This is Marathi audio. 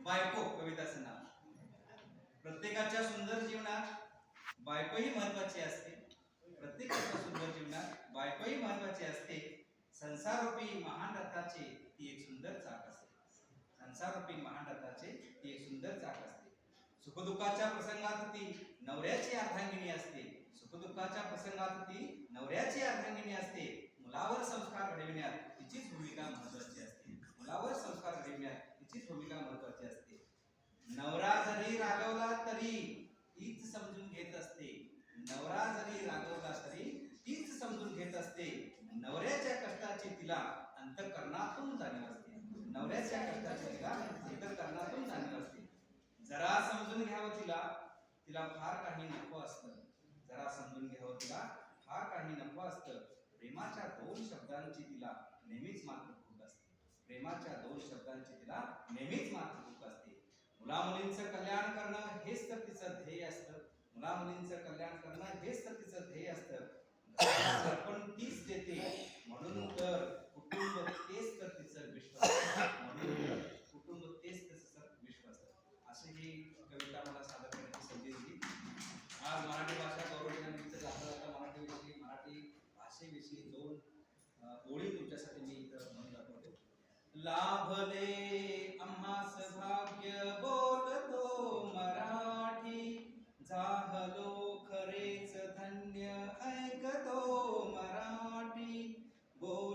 बायको कविताचं नाव. प्रत्येकाच्या सुंदर जीवनात बायकोही महत्वाची असते. प्रत्येकाच्या सुंदर जीवनात बायकोही महत्वाची असते. संसाररूपी महान रथाचे ती एक सुंदर चाक असते. संसाररूपी महान रथाचे ती एक सुंदर चाक असते. सुखदुःखाच्या प्रसंगात ती नवऱ्याची अर्धांगिनी असते. सुखदुःखाच्या प्रसंगात ती नवऱ्याची अर्धांगिनी असते. मुलावर संस्कार घडविण्यात तिचीच भूमिका महत्वाची असते. मुलावर संस्कार घडविण्यात तिचीच भूमिका महत्वाची असते. नवरा जरी रागवला तरी तीच समजून घेत असते. नवरा जरी रागवला तरी तीच समजून घेत असते. नवऱ्याच्या कष्टाची तिला अंतःकरणातून जाणीव असते. नवऱ्याच्या कष्टाची तिला अंतःकरणातून जाणीव असते. जरा समजून घ्यावं तिला, तिला फार काही नको असतं. जरा समजून घ्यावं तिला, फार काही नको असतं. प्रेमाच्या दोन शब्दांची तिला नेहमीच मात्र भूक असते. प्रेमाच्या दोन शब्दांची तिला नेहमीच मात्र भूक असते. मुलामुलींचं कल्याण करणं हेच तर तिचं ध्येय असतं. मुलामुलींचं कल्याण करणं हेच तर तिचं ध्येय असतं. पण तीच देते म्हणून तर कुटुंब तेच तर तिचं विश्व असतं. म्हणून तर कुटुंब तेच तिचं विश्व असतं. अशी ही कविता मला सादर करण्याची संधी दिली. आज मराठी भाषा गौरव दिनानिमित्त जाता मराठी भाषेविषयी दोन ओळी तुमच्यासाठी मी इथं म्हणून दाखवतो. लाभले आम्हास भाग्य बोलतो मराठी, झालो खरेच धन्य ऐकतो मराठी. बोल